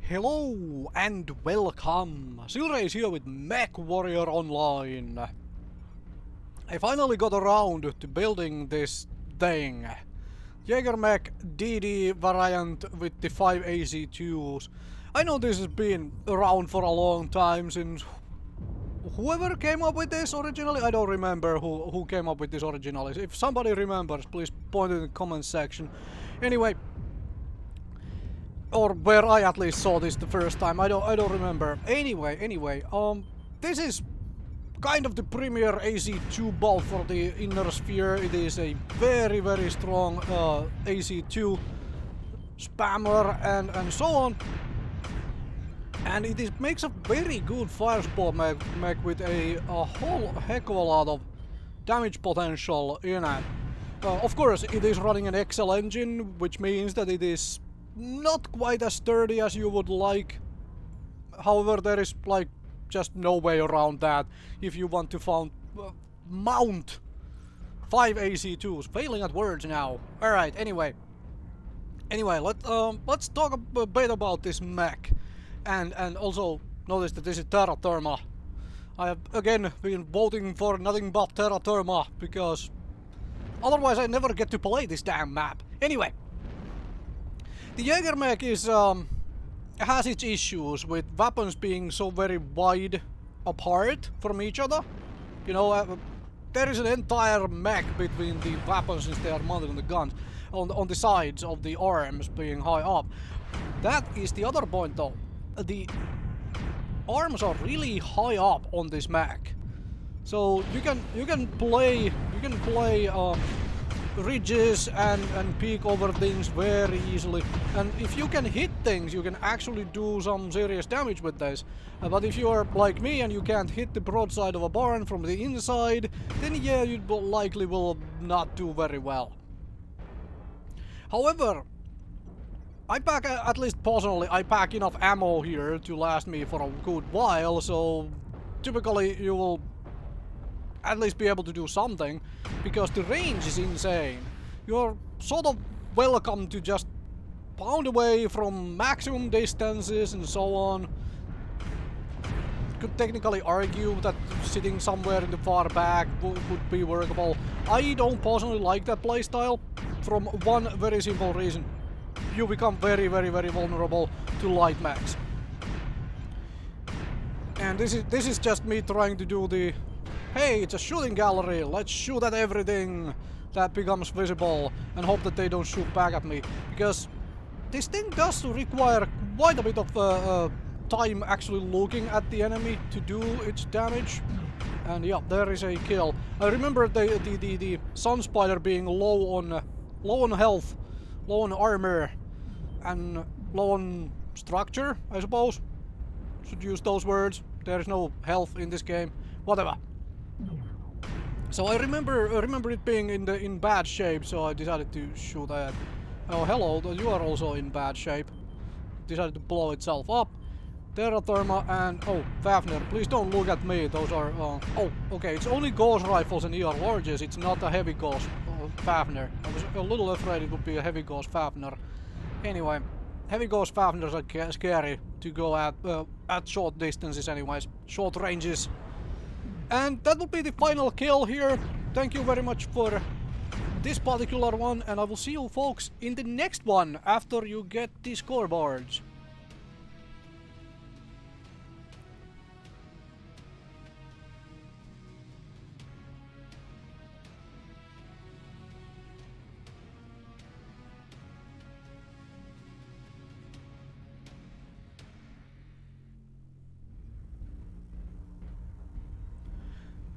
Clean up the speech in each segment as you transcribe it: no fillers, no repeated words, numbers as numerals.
Hello and welcome! Silrace here with Mechwarrior Online. I finally got around to building this thing. Jagermech DD variant with the 5 AC2s. I know this has been around for a long time since whoever came up with this originally, I don't remember who came up with this originally. If somebody remembers, please point in the comment section. Anyway, or where I at least saw this the first time, I don't remember. Anyway, this is kind of the premier AC2 bolt for the inner sphere. It is a very strong AC2 spammer and so on. And it makes a very good fire spot mech with a whole heck of a lot of damage potential in it. Of course, it is running an XL engine, which means that it is not quite as sturdy as you would like. However, there is like just no way around that if you want to mount 5 AC2s. Failing at words now. Alright, anyway, let's talk a bit about this mech. And also notice that this is Terra Therma. I have again been voting for nothing but Terra Therma because otherwise I never get to play this damn map. Anyway, the Jagermech has its issues with weapons being so very wide apart from each other. You know, there is an entire mech between the weapons since they are mounted on the guns, on the sides of the arms being high up. That is the other point though. The arms are really high up on this mech, so you can play ridges and peek over things very easily. And if you can hit things, you can actually do some serious damage with this. But if you are like me and you can't hit the broadside of a barn from the inside, then yeah, you likely will not do very well. However, I pack, at least personally, I pack enough ammo here to last me for a good while, so typically you will at least be able to do something, because the range is insane. You're sort of welcome to just pound away from maximum distances and so on. Could technically argue that sitting somewhere in the far back would be workable. I don't personally like that playstyle from one very simple reason. You become very vulnerable to light mechs. And this is just me trying to do the, hey, it's a shooting gallery, let's shoot at everything that becomes visible and hope that they don't shoot back at me. Because this thing does require quite a bit of time actually looking at the enemy to do its damage. And yeah, there is a kill. I remember the Sun Spider being low on health, low on armor, and low on structure, I suppose. Should use those words. There is no health in this game. Whatever. So I remember it being in bad shape, so I decided to shoot at. Oh, hello, you are also in bad shape. Decided to blow itself up. Terra Therma and oh, Fafnir, please don't look at me. Those are oh, okay, it's only gauge rifles and ER larges. It's not a heavy gauge Fafnir. I was a little afraid it would be a heavy gauge Fafnir. Anyway, heavy gauge Fafnirs are scary to go at short distances anyways, short ranges. And that will be the final kill here. Thank you very much for this particular one, and I will see you folks in the next one after you get the scoreboards.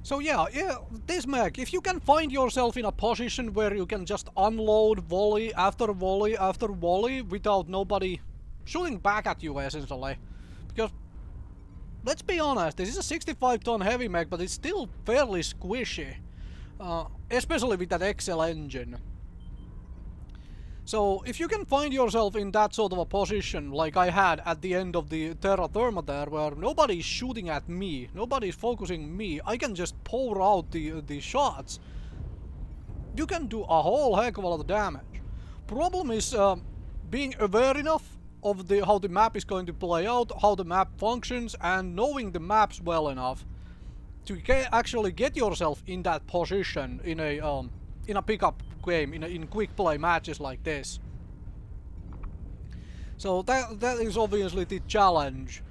So yeah, this mech, if you can find yourself in a position where you can just unload volley after volley after volley without nobody shooting back at you, essentially. Because, let's be honest, this is a 65-ton heavy mech, but it's still fairly squishy. Especially with that XL engine. So, if you can find yourself in that sort of a position, like I had at the end of the Terra Therma there, where nobody's shooting at me, nobody's focusing me, I can just pour out the shots, you can do a whole heck of a lot of damage. Problem is being aware enough of how the map is going to play out, how the map functions, and knowing the maps well enough to actually get yourself in that position in a pickup game, in quick play matches like this. So that is obviously the challenge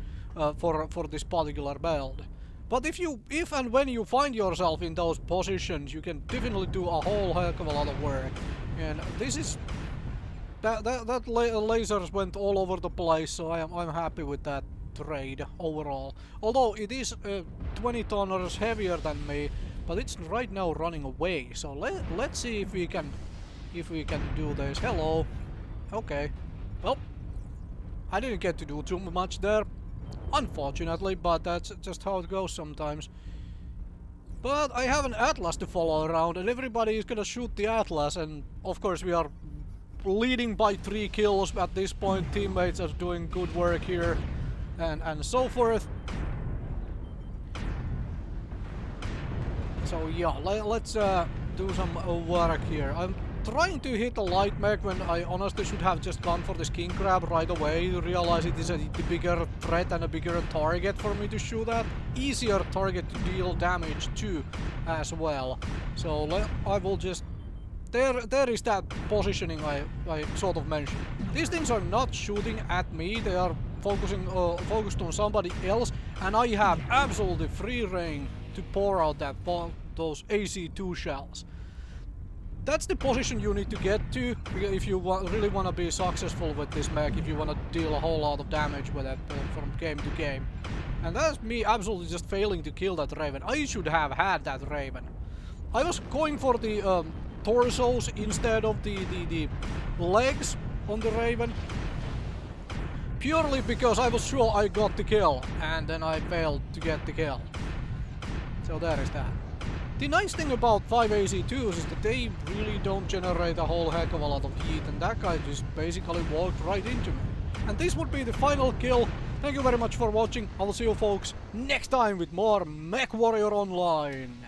for this particular build. But if and when you find yourself in those positions, you can definitely do a whole heck of a lot of work. And this is lasers went all over the place, so I'm happy with that trade overall. Although it is 20 tonners heavier than me, but it's right now running away. So let's see if we can do this. Hello. Okay. Well, I didn't get to do too much there, unfortunately, but that's just how it goes sometimes. But I have an Atlas to follow around, and everybody is gonna shoot the Atlas, and of course we are leading by 3 kills at this point. Teammates are doing good work here, and so forth. So yeah, let's do some work here. I'm trying to hit a light mech when I honestly should have just gone for the skin grab right away to realize it is the bigger threat and a bigger target for me to shoot at. Easier target to deal damage to as well. So I will just... There is that positioning I sort of mentioned. These things are not shooting at me, they are focused on somebody else, and I have absolutely free reign to pour out those AC2 shells. That's the position you need to get to if you really want to be successful with this mech, if you want to deal a whole lot of damage with it from game to game. And that's me absolutely just failing to kill that Raven. I should have had that Raven. I was going for the torsos instead of the legs on the Raven, purely because I was sure I got the kill, and then I failed to get the kill. So there is that. The nice thing about 5AC2s is that they really don't generate a whole heck of a lot of heat, and that guy just basically walked right into me. And this would be the final kill. Thank you very much for watching. I will see you folks next time with more Mechwarrior Online.